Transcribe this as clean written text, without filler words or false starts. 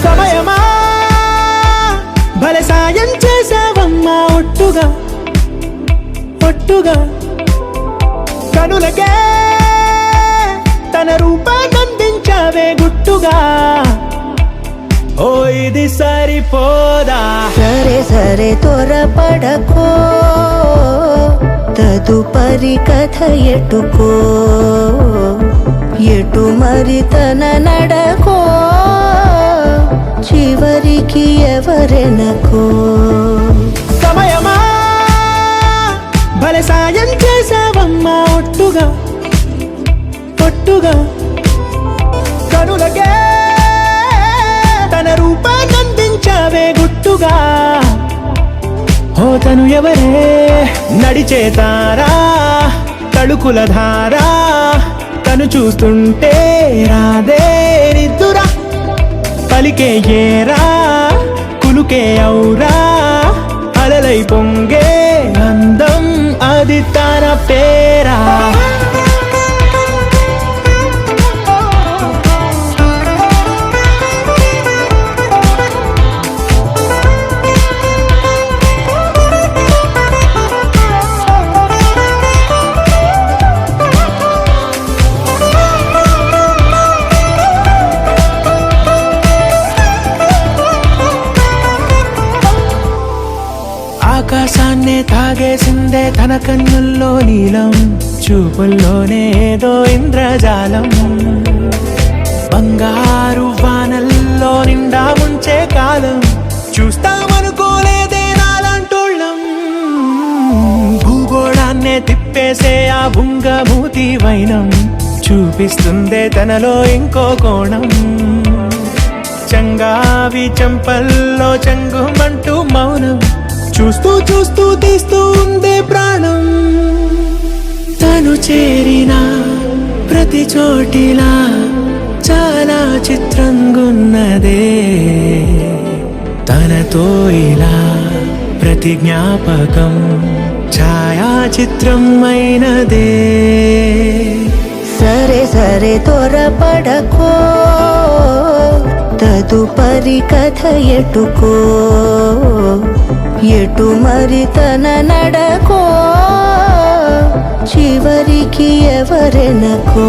సమయమా భలే సాయం చేసావమ్మా ఒట్టుగా ఒట్టుగా కనులకే తన రూపాన్నందించావే గుట్టుగా ఓ ఇది సరిపోదా సరే సరే త్వరపడకో తదుపరి కథ ఎటుకో ఎటు మరి తన నడకో చివరికి ఎవరెనకో సమయమా భలే సాయం చేసావమ్మా ఒట్టుగా ఒట్టుగా కనులకే తన రూపాన్నందించావే గుట్టుగా ఓ తను ఎవరే నడిచే తారా తళుకుల ధారా తను చూస్తుంటే రాదే నిద్దురా పలికే ఏరా కులుకే ఔరా అలలై పొంగే అందం అది తన పేరా ఆకాశాన్నే తాగేసిందే తన కన్నుల్లో నీలం చూపుల్లోనే ఏదో ఇంద్రజాలం బంగారు వానల్లో నిండా ముంచే కాలం చూస్తామనుకోలేదే నాలంటోళ్ళం భూగోళాన్నే తిప్పేసే ఆ బుంగమూతి వైనం చూపిస్తుందే తనలో ఇంకో కోణం చంగావి చెంపల్లో చెంగుమంటూ మౌనం చూస్తూ చూస్తూ తీస్తూ ఉందే ప్రాణం తను చేరిన ప్రతి చోటిలా చాలా చిత్రంగున్నదే తనతో ఇలా ప్రతి జ్ఞాపకం ఛాయాచిత్రం అయినదే సరే సరే త్వరపడకో తదుపరి కథ ఎటుకో ఎటు మరి తన నడకో చివరికి ఎవరెనకో